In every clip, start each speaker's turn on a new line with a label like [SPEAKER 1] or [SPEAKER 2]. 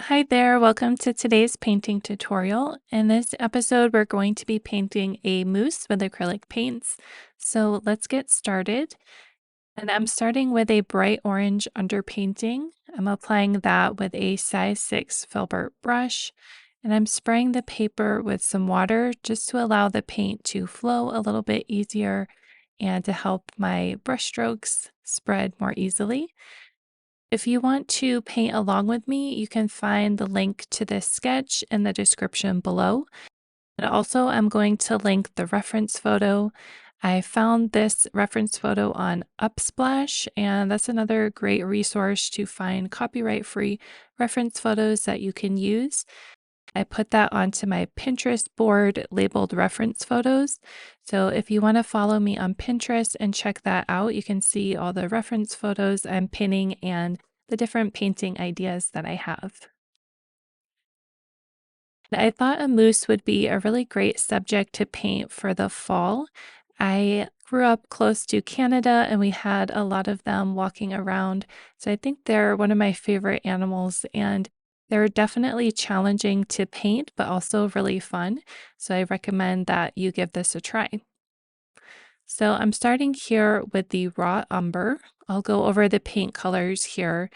[SPEAKER 1] Hi there, welcome to today's painting tutorial. In this episode, we're going to be painting a moose with acrylic paints. So let's get started. And I'm starting with a bright orange underpainting. I'm applying that with a size 6 filbert brush. And I'm spraying the paper with some water just to allow the paint to flow a little bit easier and to help my brush strokes spread more easily. If you want to paint along with me, you can find the link to this sketch in the description below. And also, I'm going to link the reference photo. I found this reference photo on Upsplash, and that's another great resource to find copyright-free reference photos that you can use. I put that onto my Pinterest board labeled reference photos. So if you want to follow me on Pinterest and check that out, you can see all the reference photos I'm pinning and the different painting ideas that I have. I thought a moose would be a really great subject to paint for the fall. I grew up close to Canada and we had a lot of them walking around. So I think they're one of my favorite animals and they're definitely challenging to paint, but also really fun. So I recommend that you give this a try. So I'm starting here with the raw umber. I'll go over the paint colors here.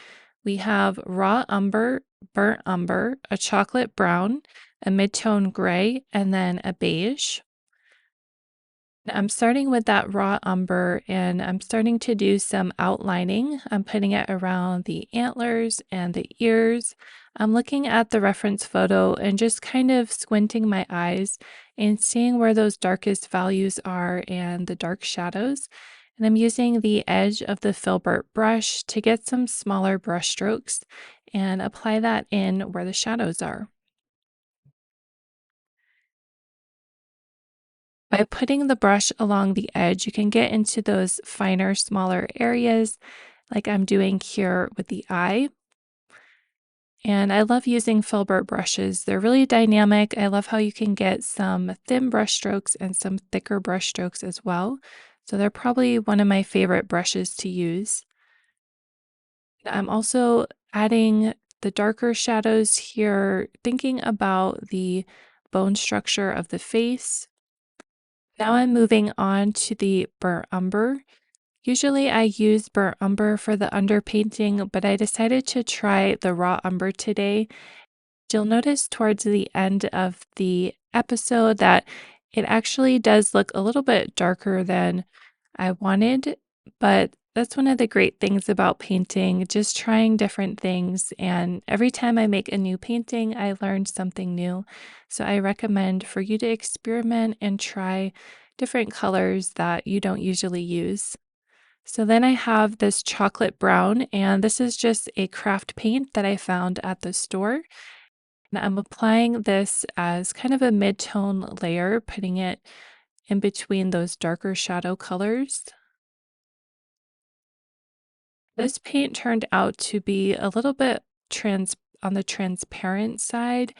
[SPEAKER 1] We have raw umber, burnt umber, a chocolate brown, a mid-tone gray, and then a beige. I'm starting with that raw umber and I'm starting to do some outlining. I'm putting it around the antlers and the ears. I'm looking at the reference photo and just kind of squinting my eyes and seeing where those darkest values are and the dark shadows. And I'm using the edge of the filbert brush to get some smaller brush strokes and apply that in where the shadows are. By putting the brush along the edge, you can get into those finer, smaller areas like I'm doing here with the eye. And I love using filbert brushes. They're really dynamic. I love how you can get some thin brush strokes and some thicker brush strokes as well. So they're probably one of my favorite brushes to use. I'm also adding the darker shadows here, thinking about the bone structure of the face. Now I'm moving on to the burnt umber. Usually I use burnt umber for the underpainting, but I decided to try the raw umber today. You'll notice towards the end of the episode that it actually does look a little bit darker than I wanted, but that's one of the great things about painting, just trying different things. And every time I make a new painting, I learn something new. So I recommend for you to experiment and try different colors that you don't usually use. So then I have this chocolate brown, and this is just a craft paint that I found at the store. And I'm applying this as kind of a mid-tone layer, putting it in between those darker shadow colors. This paint turned out to be a little bit trans on the transparent side.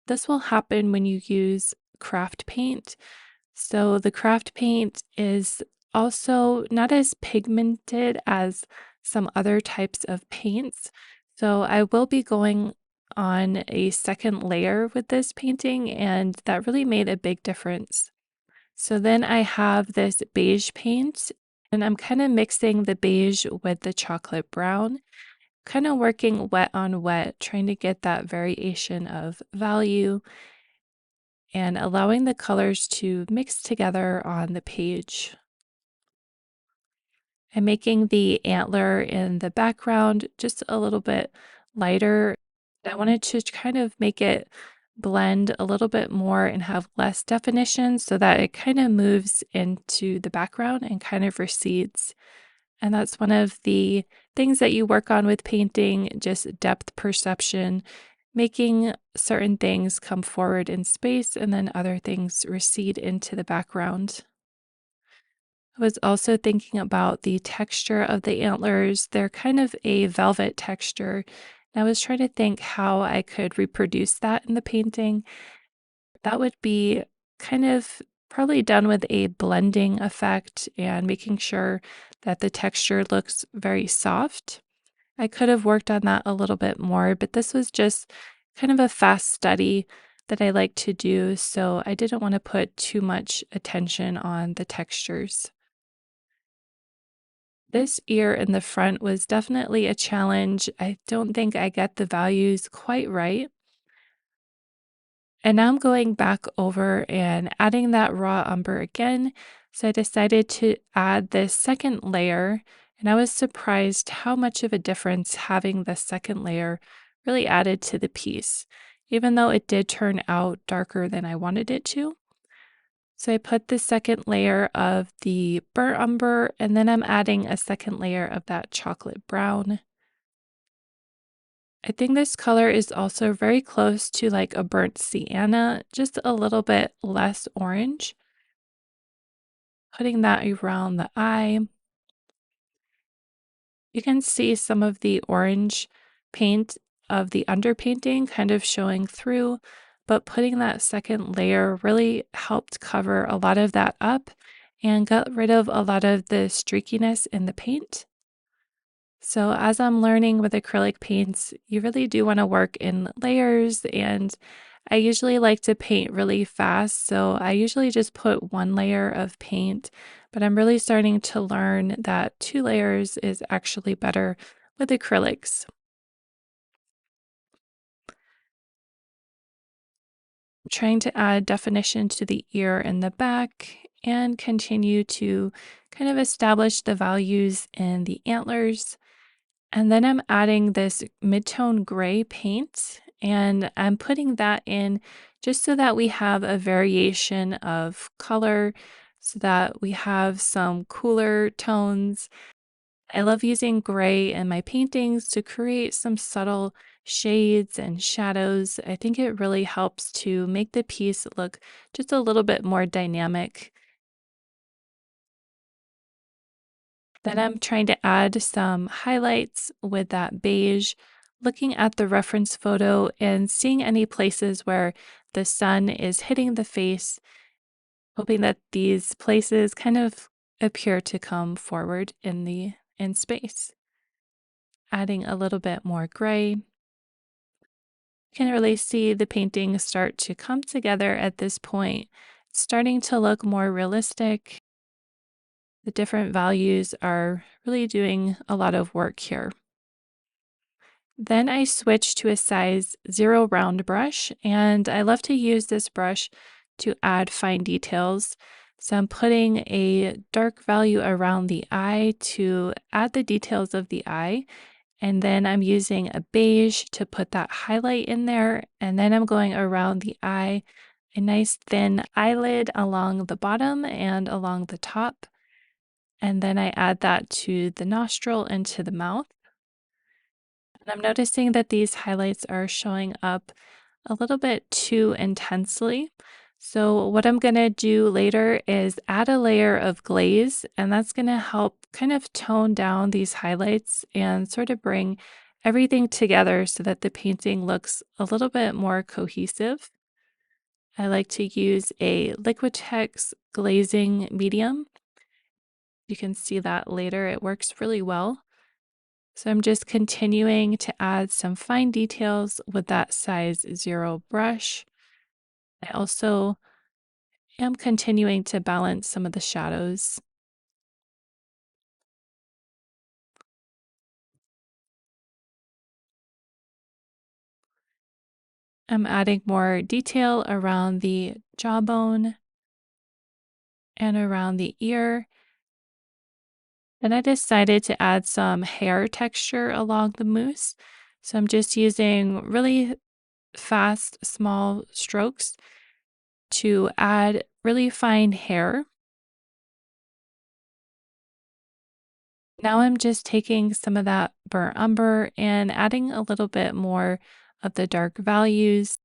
[SPEAKER 1] This will happen when you use craft paint. So the craft paint is also not as pigmented as some other types of paints. So I will be going on a second layer with this painting, and that really made a big difference. So then I have this beige paint, and I'm kind of mixing the beige with the chocolate brown, kind of working wet on wet, trying to get that variation of value and allowing the colors to mix together on the page. I'm making the antler in the background just a little bit lighter. I wanted to kind of make it blend a little bit more and have less definition so that it kind of moves into the background and kind of recedes. And that's one of the things that you work on with painting, just depth perception, making certain things come forward in space and then other things recede into the background. I was also thinking about the texture of the antlers. They're kind of a velvet texture. And I was trying to think how I could reproduce that in the painting. That would be kind of probably done with a blending effect and making sure that the texture looks very soft. I could have worked on that a little bit more, but this was just kind of a fast study that I like to do, so I didn't want to put too much attention on the textures. This ear in the front was definitely a challenge. I don't think I get the values quite right. And now I'm going back over and adding that raw umber again. So I decided to add this second layer, and I was surprised how much of a difference having the second layer really added to the piece, even though it did turn out darker than I wanted it to. So I put the second layer of the burnt umber, and then I'm adding a second layer of that chocolate brown. I think this color is also very close to like a burnt sienna, just a little bit less orange. Putting that around the eye. You can see some of the orange paint of the underpainting kind of showing through, but putting that second layer really helped cover a lot of that up and got rid of a lot of the streakiness in the paint. So, as I'm learning with acrylic paints, you really do want to work in layers. And I usually like to paint really fast. So, I usually just put one layer of paint, but I'm really starting to learn that two layers is actually better with acrylics. Trying to add definition to the ear and the back and continue to kind of establish the values in the antlers. And then I'm adding this mid-tone gray paint and I'm putting that in just so that we have a variation of color, so that we have some cooler tones. I love using gray in my paintings to create some subtle shades and shadows. I think it really helps to make the piece look just a little bit more dynamic. Then I'm trying to add some highlights with that beige, looking at the reference photo and seeing any places where the sun is hitting the face, hoping that these places kind of appear to come forward in space. Adding a little bit more gray. You can really see the painting start to come together at this point. It's starting to look more realistic. The different values are really doing a lot of work here. Then I switched to a size 0 round brush, and I love to use this brush to add fine details. So I'm putting a dark value around the eye to add the details of the eye. And then I'm using a beige to put that highlight in there. And then I'm going around the eye, a nice thin eyelid along the bottom and along the top. And then I add that to the nostril and to the mouth. And I'm noticing that these highlights are showing up a little bit too intensely. So, what I'm going to do later is add a layer of glaze, and that's going to help kind of tone down these highlights and sort of bring everything together so that the painting looks a little bit more cohesive. I like to use a Liquitex glazing medium. You can see that later, it works really well. So I'm just continuing to add some fine details with that size 0 brush. I also am continuing to balance some of the shadows. I'm adding more detail around the jawbone and around the ear. Then I decided to add some hair texture along the mousse. So I'm just using really fast, small strokes to add really fine hair. Now I'm just taking some of that burnt umber and adding a little bit more of the dark values,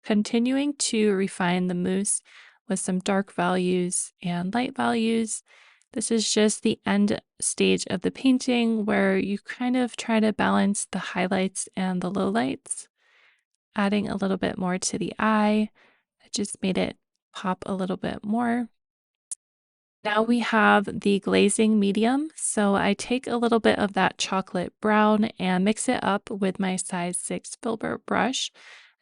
[SPEAKER 1] continuing to refine the mousse with some dark values and light values. This is just the end stage of the painting where you kind of try to balance the highlights and the lowlights, adding a little bit more to the eye. That just made it pop a little bit more. Now we have the glazing medium. So I take a little bit of that chocolate brown and mix it up with my size 6 filbert brush.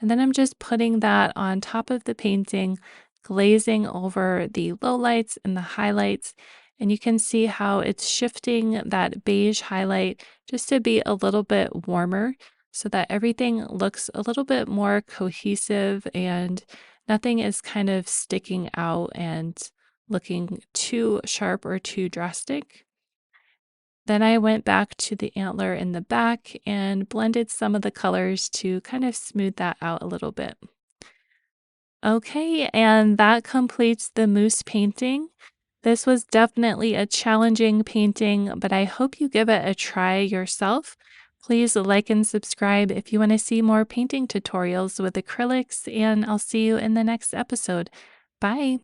[SPEAKER 1] And then I'm just putting that on top of the painting, glazing over the lowlights and the highlights. And you can see how it's shifting that beige highlight just to be a little bit warmer so that everything looks a little bit more cohesive and nothing is kind of sticking out and looking too sharp or too drastic. Then I went back to the antler in the back and blended some of the colors to kind of smooth that out a little bit. Okay, and that completes the moose painting. This was definitely a challenging painting, but I hope you give it a try yourself. Please like and subscribe if you want to see more painting tutorials with acrylics, and I'll see you in the next episode. Bye.